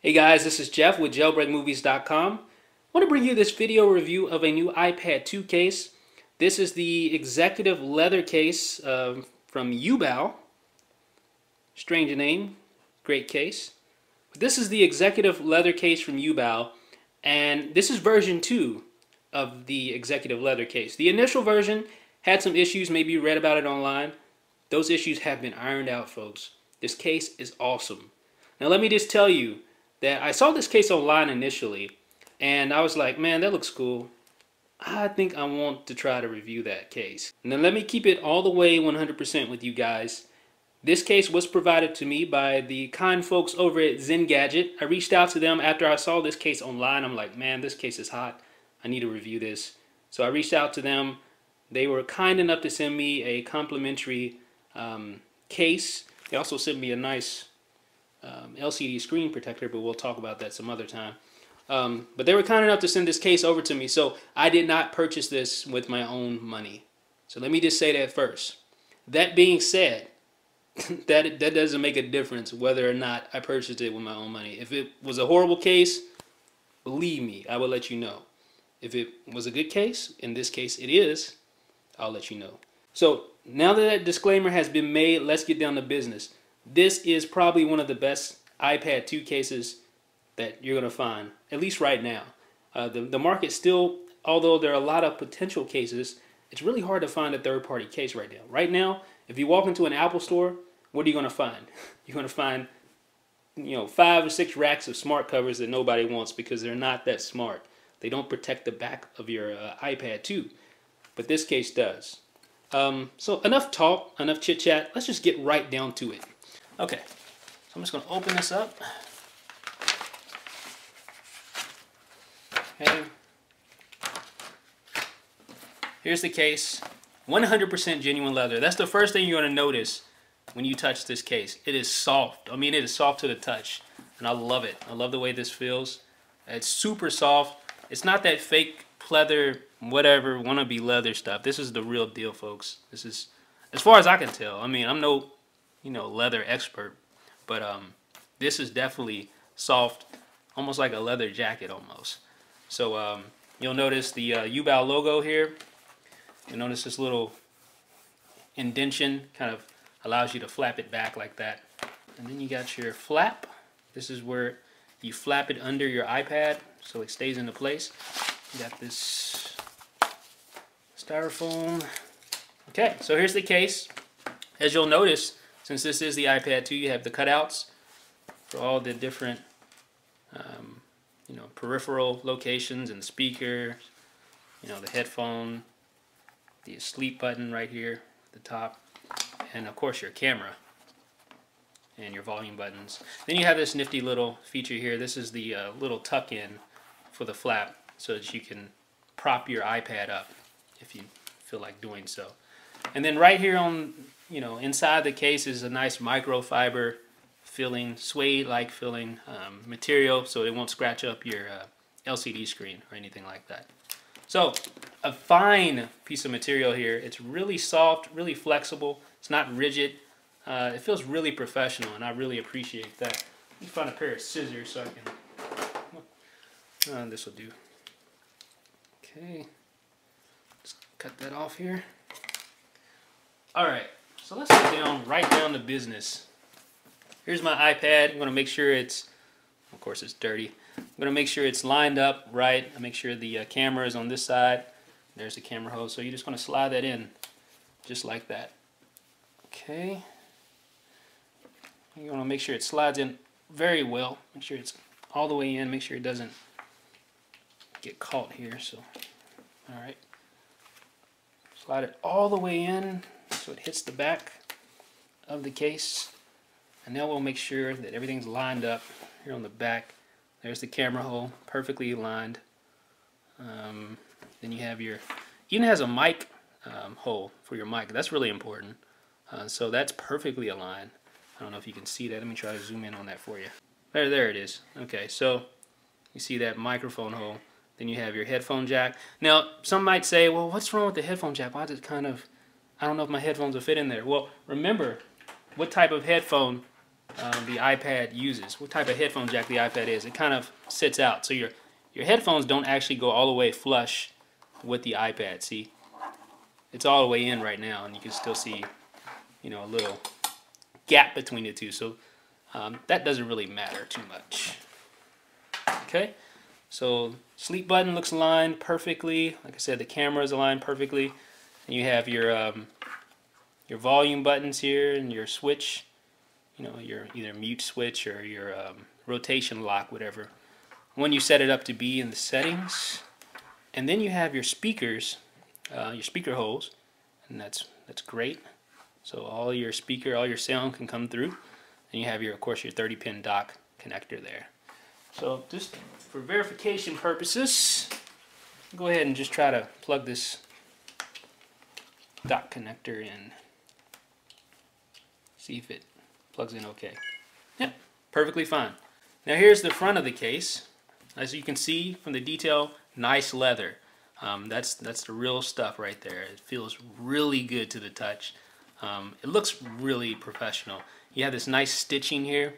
Hey guys, this is Jeff with jailbreakmovies.com. I want to bring you this video review of a new iPad 2 case. This is the executive leather case from Yoobao. Strange name, great case. But this is the executive leather case from Yoobao, and this is version 2 of the executive leather case. The initial version had some issues, maybe you read about it online. Those issues have been ironed out, folks. This case is awesome. Now let me just tell you that I saw this case online initially, and I was like, man, that looks cool. I think I want to try to review that case. Now let me keep it all the way 100% with you guys. This case was provided to me by the kind folks over at Zen Gadget. I reached out to them after I saw this case online. I'm like, man, this case is hot. I need to review this. So I reached out to them. They were kind enough to send me a complimentary case. They also sent me a nice LCD screen protector, but we'll talk about that some other time. But they were kind enough to send this case over to me, so I did not purchase this with my own money. So let me just say that first. That being said, that doesn't make a difference whether or not I purchased it with my own money. If it was a horrible case, believe me, I will let you know. If it was a good case, in this case it is, I'll let you know. So now that disclaimer has been made, let's get down to business. This is probably one of the best iPad 2 cases that you're going to find, at least right now. The market still, although there are a lot of potential cases, it's really hard to find a third-party case right now. Right now, if you walk into an Apple store, what are you going to find? You're going to find, 5 or 6 racks of smart covers that nobody wants because they're not that smart. They don't protect the back of your iPad 2, but this case does. So enough talk, enough chit-chat. Let's just get right down to it. Okay, so I'm just going to open this up. Okay. Here's the case. 100% genuine leather. That's the first thing you're going to notice when you touch this case. It is soft. I mean, it is soft to the touch, and I love it. I love the way this feels. It's super soft. It's not that fake pleather, whatever, wannabe leather stuff. This is the real deal, folks. This is, as far as I can tell. I mean, I'm no leather expert, but this is definitely soft, almost like a leather jacket almost. So you'll notice the Yoobao logo here. You'll notice this little indentation kind of allows you to flap it back like that. And then you got your flap. This is where you flap it under your iPad so it stays into place. You got this styrofoam. Okay, so here's the case. As you'll notice, since this is the iPad 2, you have the cutouts for all the different peripheral locations and speakers, the headphone, the sleep button right here at the top, and of course your camera and your volume buttons. Then you have this nifty little feature here. This is the little tuck-in for the flap so that you can prop your iPad up if you feel like doing so. And then right here on inside the case is a nice microfiber feeling, suede-like feeling material, so it won't scratch up your LCD screen or anything like that. So a fine piece of material here. It's really soft, really flexible. It's not rigid. It feels really professional, and I really appreciate that. Let me find a pair of scissors so I can. This will do. Okay, just cut that off here. All right. So let's get right down to business. Here's my iPad. I'm going to make sure it's, of course it's dirty. I'm going to make sure it's lined up right. I make sure the camera is on this side. There's the camera hose. So you're just going to slide that in just like that. Okay. You want to make sure it slides in very well. Make sure it's all the way in. Make sure it doesn't get caught here. So, all right. Slide it all the way in so it hits the back of the case. And now we'll make sure that everything's lined up here on the back. There's the camera hole, perfectly aligned. Then you have your, even has a mic hole for your mic. That's really important. So that's perfectly aligned. I don't know if you can see that. Let me try to zoom in on that for you. There it is. Okay, so you see that microphone hole. Then you have your headphone jack. Now, some might say, well, what's wrong with the headphone jack? Why does it kind of, I don't know if my headphones will fit in there. Well, remember what type of headphone the iPad uses, what type of headphone jack the iPad is. It kind of sits out, so your headphones don't actually go all the way flush with the iPad. See, it's all the way in right now, and you can still see, you know, a little gap between the two. So that doesn't really matter too much. Okay, so sleep button looks aligned perfectly. Like I said, the camera is aligned perfectly, and you have your volume buttons here and your switch. You know, your either mute switch or your rotation lock, whatever. When you set it up to be in the settings, and then you have your speakers, your speaker holes, and that's great. So all your sound can come through, and you have of course your 30-pin dock connector there. So just for verification purposes, go ahead and just try to plug this dock connector in. See if it plugs in okay. Yep, perfectly fine. Now here's the front of the case. As you can see from the detail, nice leather. That's the real stuff right there. It feels really good to the touch. It looks really professional. You have this nice stitching here.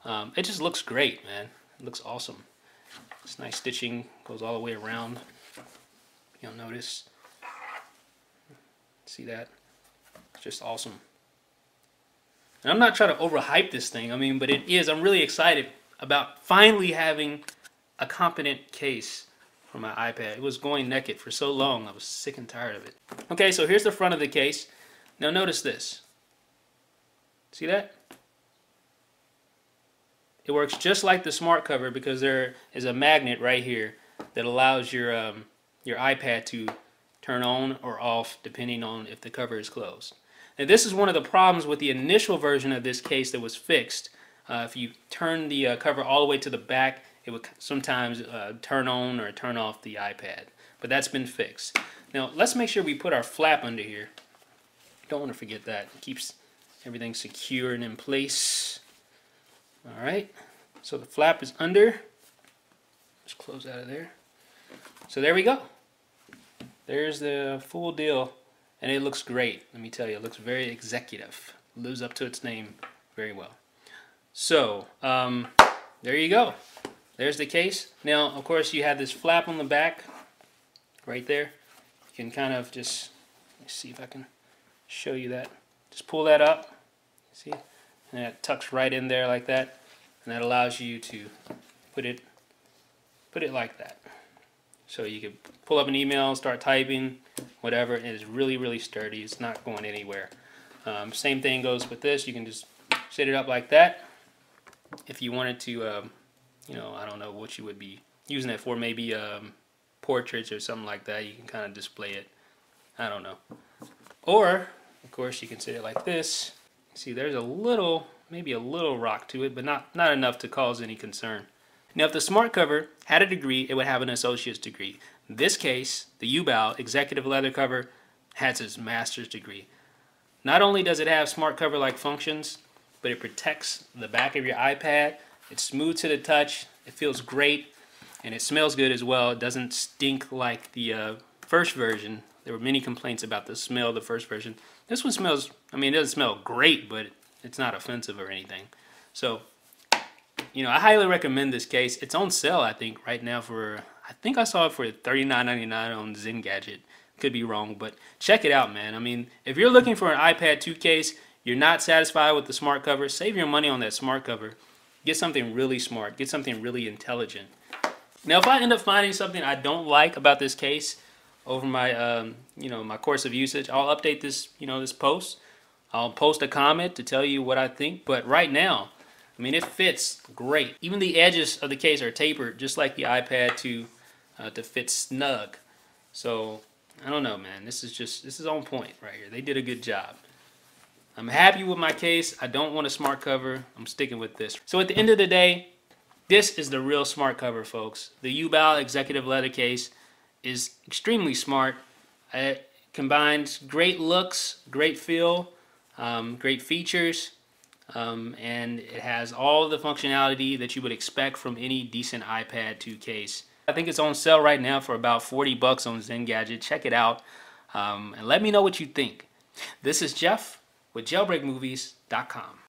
It just looks great, man. It looks awesome. This nice stitching goes all the way around. You'll notice. See that? It's just awesome. And I'm not trying to overhype this thing. I mean, but it is. I'm really excited about finally having a competent case for my iPad. It was going naked for so long. I was sick and tired of it. Okay, so here's the front of the case. Now notice this. See that? It works just like the smart cover because there is a magnet right here that allows your iPad to turn on or off depending on if the cover is closed. Now this is one of the problems with the initial version of this case that was fixed. If you turn the cover all the way to the back, it would sometimes turn on or turn off the iPad. But that's been fixed. Now let's make sure we put our flap under here. Don't want to forget that. It keeps everything secure and in place. Alright, so the flap is under. Just close out of there. So there we go. There's the full deal. And it looks great. Let me tell you, it looks very executive. Lives up to its name very well. So, there you go. There's the case. Now, of course, you have this flap on the back right there. You can kind of just, let me see if I can show you that. Just pull that up. See? And that tucks right in there like that. And that allows you to put it like that. So you can pull up an email, start typing, whatever. It is really, really sturdy. It's not going anywhere. Same thing goes with this. You can just set it up like that. If you wanted to, you know, I don't know what you would be using it for. Maybe portraits or something like that. You can kind of display it. I don't know. Or, of course, you can set it like this. See, there's a little, maybe a little rock to it, but not enough to cause any concern. Now, if the smart cover had a degree, it would have an associate's degree. In this case, the Yoobao executive leather cover has its master's degree. Not only does it have smart cover-like functions, but it protects the back of your iPad. It's smooth to the touch. It feels great, and it smells good as well. It doesn't stink like the first version. There were many complaints about the smell of the first version. This one smells, I mean, it doesn't smell great, but it's not offensive or anything. So, you know, I highly recommend this case. It's on sale, I think, right now for, I think I saw it for $39.99 on Zen Gadget. Could be wrong, but check it out, man. I mean, if you're looking for an iPad 2 case, you're not satisfied with the smart cover, save your money on that smart cover. Get something really smart. Get something really intelligent. Now, if I end up finding something I don't like about this case over my, you know, my course of usage, I'll update this, you know, this post. I'll post a comment to tell you what I think. But right now, I mean, it fits great. Even the edges of the case are tapered, just like the iPad to fit snug. So I don't know, man. This is on point right here. They did a good job. I'm happy with my case. I don't want a smart cover. I'm sticking with this. So at the end of the day, this is the real smart cover, folks. The Yoobao executive leather case is extremely smart. It combines great looks, great feel, great features. And it has all the functionality that you would expect from any decent iPad 2 case. I think it's on sale right now for about 40 bucks on Zen Gadget. Check it out and let me know what you think. This is Jeff with jailbreakmovies.com.